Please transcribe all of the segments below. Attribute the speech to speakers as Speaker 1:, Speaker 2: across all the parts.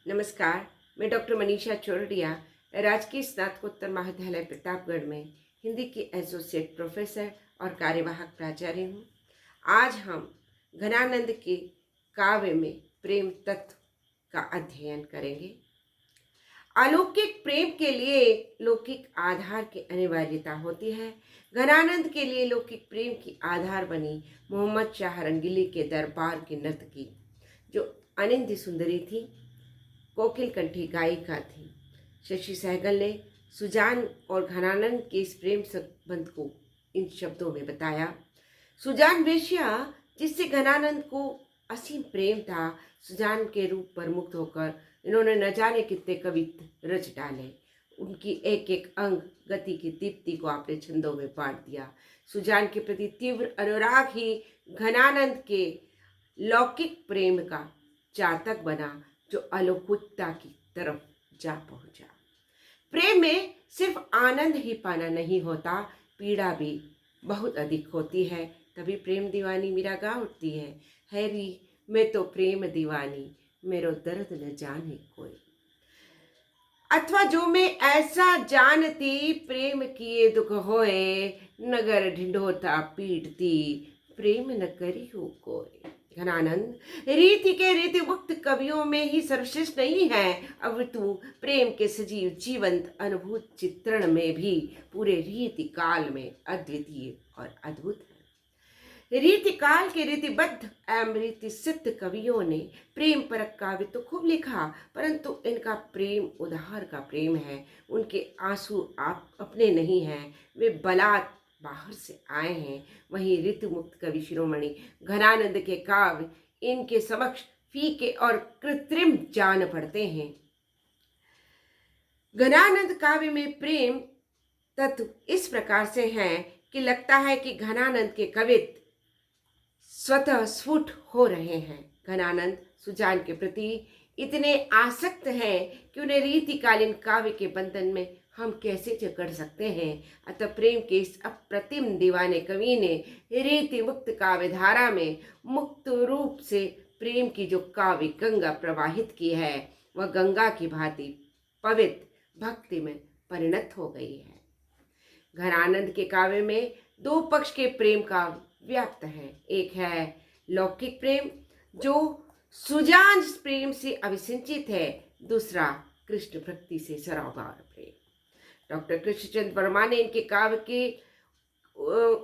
Speaker 1: नमस्कार। मैं डॉक्टर मनीषा चौरडिया, राजकीय स्नातकोत्तर महाविद्यालय प्रतापगढ़ में हिंदी की एसोसिएट प्रोफेसर और कार्यवाहक प्राचार्य हूँ। आज हम घनानंद के काव्य में प्रेम तत्व का अध्ययन करेंगे। अलौकिक प्रेम के लिए लौकिक आधार की अनिवार्यता होती है। घनानंद के लिए लौकिक प्रेम की आधार बनी मोहम्मद शाह रंगीली के दरबार की नर्तकी, जो अनिंद सुंदरी थी, कोकिल कंठी गायिका थी। शशि सहगल ने सुजान और घनानंद के इस प्रेम संबंध को इन शब्दों में बताया। सुजान वेश्या, जिससे घनानंद को असीम प्रेम था, सुजान के रूप पर मुग्ध होकर इन्होंने न जाने कितने कवित्व रच डाले। उनकी एक एक अंग गति की दीप्ति को आपने छंदों में बांट दिया। सुजान के प्रति तीव्र अनुराग ही घनानंद के लौकिक प्रेम का चातक बना, जो अलौकिकता की तरफ जा पहुंचा। प्रेम में सिर्फ आनंद ही पाना नहीं होता, पीड़ा भी बहुत अधिक होती है। तभी प्रेम दीवानी मीरा गा उठती है, हैरी मैं तो प्रेम दीवानी, मेरो दर्द न जाने कोई। अथवा जो मैं ऐसा जानती, प्रेम किए दुख होए, नगर ढिंढोता पीटती, प्रेम न करी हो कोई। घनानंद रीति के रीति मुक्त कवियों में ही सर्वश्रेष्ठ नहीं है, अपितु प्रेम के सजीव जीवंत अनुभूत चित्रण में भी पूरे रीति काल में अद्वितीय और अद्भुत है। रीति काल के रीतिबद्ध एवं रीति सिद्ध कवियों ने प्रेम परक काव्य तो खूब लिखा, परंतु इनका प्रेम उधार का प्रेम है। उनके आंसू आप अपने नहीं हैं, वे बलात् बाहर से आए हैं। वहीं ऋतु मुक्त कवि शिरोमणि घनानंद के काव्य इनके समक्ष फीके और कृत्रिम जान पड़ते हैं। घनानंद काव्य में प्रेम तत्व इस प्रकार से हैं कि लगता है कि घनानंद के कवित्व स्वतः स्फुट हो रहे हैं। घनानंद सुजान के प्रति इतने आसक्त हैं कि उन्हें रीतिकालीन काव्य के बंधन में हम कैसे जकड़ सकते हैं। अतः प्रेम के इस अप्रतिम दीवाने कवि ने रीति मुक्त काव्य धारा में मुक्त रूप से प्रेम की जो काव्य गंगा प्रवाहित की है, वह गंगा की भांति पवित्र भक्ति में परिणत हो गई है। घनानंद के काव्य में दो पक्ष के प्रेम का व्याप्त है। एक है लौकिक प्रेम, जो सुजान प्रेम से अभिसिंचित है। दूसरा कृष्ण भक्ति से सराबार प्रेम। डॉक्टर कृष्णचंद्र वर्मा ने इनके काव्य के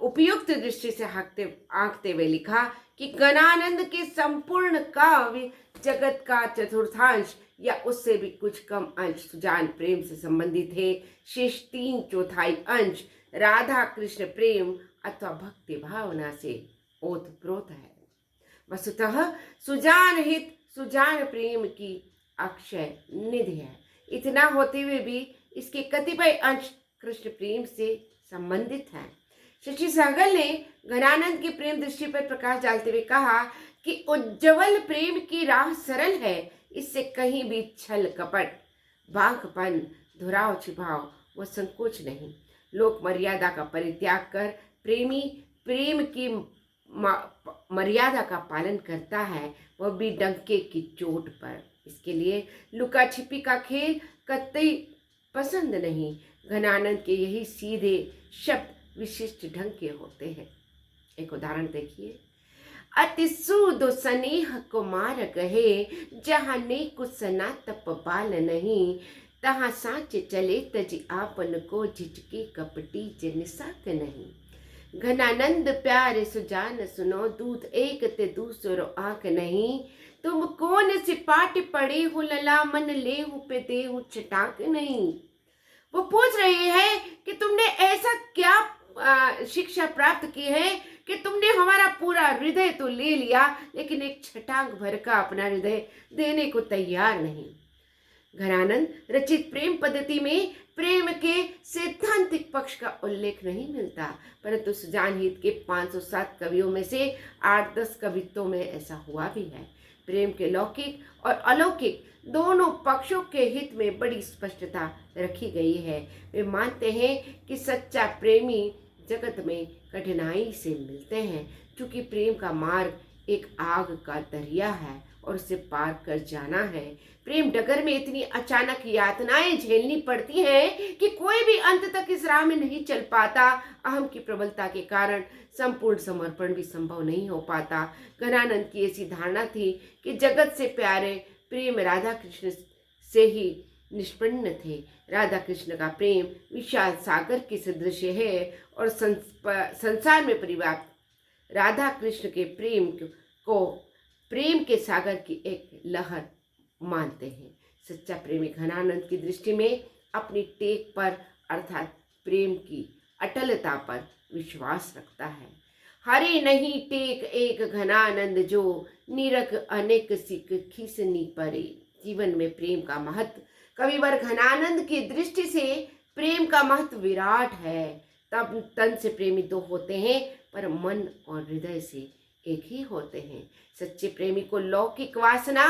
Speaker 1: उपयुक्त दृष्टि से आंकते हुए लिखा कि घनानंद के संपूर्ण काव्य जगत का चतुर्थांश या उससे भी कुछ कम अंश सुजान प्रेम से संबंधित है। शेष 3/4 अंश राधा कृष्ण प्रेम अथवा भक्ति भावना से ओतप्रोत है। वस्तुतः सुजान हित सुजान प्रेम की अक्षय निधि है। इतना होते हुए भी इसके कतिपय अंश कृष्ण प्रेम से संबंधित हैं। शशि सहगल ने घनानंद की प्रेम दृष्टि पर प्रकाश डालते हुए कहा कि उज्ज्वल प्रेम की राह सरल है, इससे कहीं भी छल कपट, बांकपन, धुराव छिपाव व संकोच नहीं। लोक मर्यादा का परित्याग कर प्रेमी प्रेम की मर्यादा का पालन करता है, वह भी डंके की चोट पर। इसके लिए लुका छिपी का खेल कतई पसंद नहीं। घनानंद के यही सीधे शब्द विशिष्ट ढंग के होते हैं। एक उदाहरण देखिए। अति सूदो स्नेह कुमार कहे, जहाँ नेकु सना तप बाल नहीं, तहाँ साँच चले तजी आपन को, झिझकी कपटी जिन साथ नहीं। घनानंद प्यारे सुजान सुनो, दूध एक ते दूसरो आंख नहीं, तुम कौन सिपाट पड़े हो लला, मन ले हूँ पे दे हूँ चटाक नहीं। वो पूछ रही है कि तुमने ऐसा क्या शिक्षा प्राप्त की है कि तुमने हमारा पूरा हृदय तो ले लिया, लेकिन एक छटाक भर का अपना हृदय देने को तैयार नहीं। घनानंद रचित प्रेम पद्धति में प्रेम के सैद्धांतिक पक्ष का उल्लेख नहीं मिलता, परंतु सुजान हित के 507 कवियों में से 8-10 कवित्वों में ऐसा हुआ भी है। प्रेम के लौकिक और अलौकिक दोनों पक्षों के हित में बड़ी स्पष्टता रखी गई है। वे मानते हैं कि सच्चा प्रेमी जगत में कठिनाई से मिलते हैं, क्योंकि प्रेम का मार्ग एक आग का दरिया है और उसे पार कर जाना है। प्रेम डगर में इतनी अचानक यातनाएं झेलनी पड़ती हैं कि कोई भी अंत तक इस राह में नहीं चल पाता। अहम की प्रबलता के कारण संपूर्ण समर्पण भी संभव नहीं हो पाता। घनानंद की ऐसी धारणा थी कि जगत से प्यारे प्रेम राधा कृष्ण से ही निष्पन्न थे। राधा कृष्ण का प्रेम विशाल सागर के सदृश है और संसार में परिव्याप्त राधा कृष्ण के प्रेम को प्रेम के सागर की एक लहर मानते हैं। सच्चा प्रेमी घनानंद की दृष्टि में अपनी टेक पर अर्थात प्रेम की अटलता पर विश्वास रखता है। हरे नहीं टेक एक घनानंद जो निरख अनेक सिख खिसनी परे। जीवन में प्रेम का महत्व कविवर घनानंद की दृष्टि से प्रेम का महत्व विराट है। तब तन से प्रेमी दो होते हैं पर मन और हृदय से एक ही होते हैं। सच्चे प्रेमी को लौकिक वासना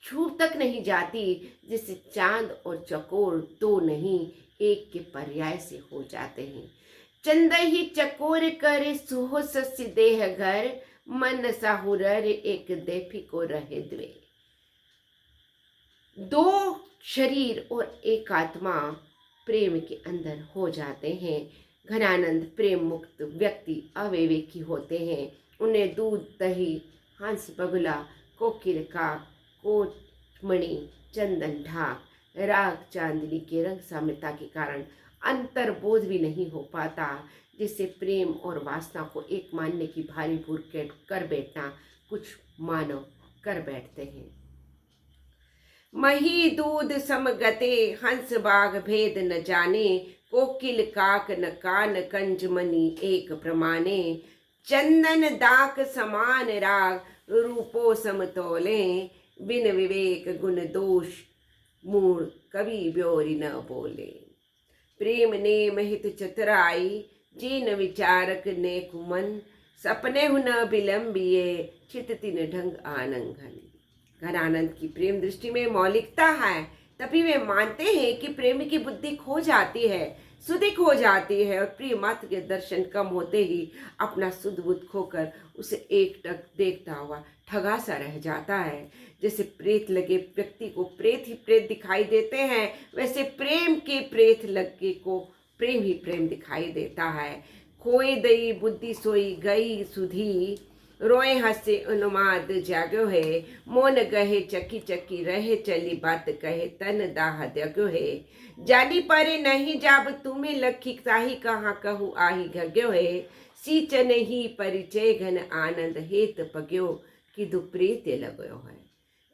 Speaker 1: छू तक नहीं जाती, जिससे चांद और चकोर दो नहीं एक के पर्याय से हो जाते हैं। चंद ही चकोर करे सुहो सस्य देह घर मन साहुरर एक देफी को रहे द्वे। दो शरीर और एक आत्मा प्रेम के अंदर हो जाते हैं। घनानंद प्रेम मुक्त व्यक्ति अविवेकी होते हैं। उन्हें दूध दही हंस बगुला कोकिल काक कोटमणि चंदन ढाक राग चांदनी के रंग साम्यता के कारण अंतर्बोध भी नहीं हो पाता, जिससे प्रेम और वासना को एक मानने की भारी भूल कर बैठना कुछ मानव कर बैठते हैं। मही दूध समगते हंस बाघ भेद न जाने कोकिल काक न कान कंज मणि एक प्रमाणे। चंदन दाक समान राग रूपो समतोले बिन विवेक गुण दोष मूढ़ कवि ब्योरी न बोले। प्रेम ने महित चतुराई जिन विचारक ने कुमन सपने हु न विलंबिये चित तिन ढंग आनंगन। घनानंद की प्रेम दृष्टि में मौलिकता है, तभी वे मानते हैं कि प्रेमी की बुद्धि खो जाती है, सुधिक हो जाती है और प्रिय मात्र के दर्शन कम होते ही अपना सुध बुद्ध खोकर उसे एकटक देखता हुआ ठगा सा रह जाता है। जैसे प्रेत लगे व्यक्ति को प्रेत ही प्रेत दिखाई देते हैं, वैसे प्रेम के प्रेत लगे को प्रेम ही प्रेम दिखाई देता है। खोए दई बुद्धि सोई गई सुधी रोए हंसे उन्माद जाग्यो है। मोन गहे चकी चकी रहे चली बात कहे तन दाह दग्यो है। जानी परे नहीं जाब तुम्हें लखी ताही कहाँ कहू आही घग्यो है। सीचन ही परिचय घन आनंद हेत पग्यो कि दुप्रीत लगयो है।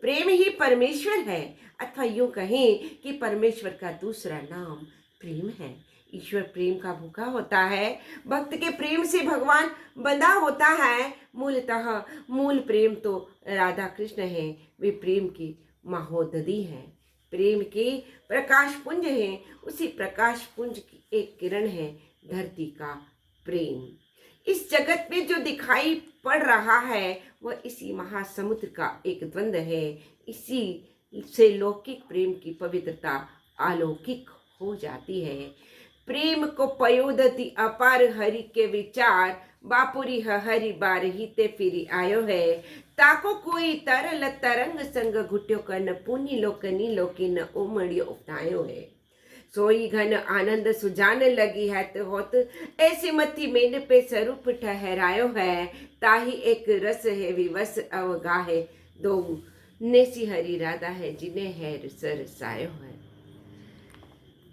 Speaker 1: प्रेम ही परमेश्वर है, अथवा यूं कहें कि परमेश्वर का दूसरा नाम प्रेम है। ईश्वर प्रेम का भूखा होता है, भक्त के प्रेम से भगवान बंधा होता है। मूलतः मूल प्रेम तो राधा कृष्ण है, वे प्रेम की महोदधि हैं, प्रेम के प्रकाश पुंज हैं। उसी प्रकाश पुंज की एक किरण है धरती का प्रेम। इस जगत में जो दिखाई पड़ रहा है वह इसी महासमुद्र का एक द्वंद्व है। इसी से लौकिक प्रेम की पवित्रता अलौकिक हो जाती है। प्रेम को पयोदति अपार हरि के विचार बापुरी हरि बार ही ते फिरी आयो है। ताको कोई तरल तरंग संग घुट्यो कन पुनि लोकनी लोकी न उमड़ियो उठायो है। सोई घन आनंद सुजान लगी है तो होत ऐसी मति मेन पे स्वरूप ठहरायो है। ताही एक रस है विवश अवगाहे दो नेसी हरि राधा है जिन्हें है सर सायो है।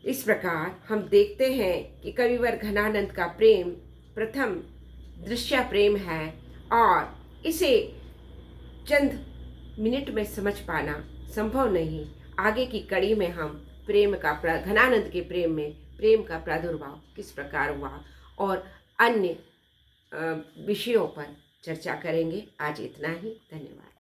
Speaker 1: इस प्रकार हम देखते हैं कि कविवर घनानंद का प्रेम प्रथम दृश्य प्रेम है और इसे चंद मिनट में समझ पाना संभव नहीं। आगे की कड़ी में हम प्रेम का घनानंद के प्रेम में प्रेम का प्रादुर्भाव किस प्रकार हुआ और अन्य विषयों पर चर्चा करेंगे। आज इतना ही, धन्यवाद।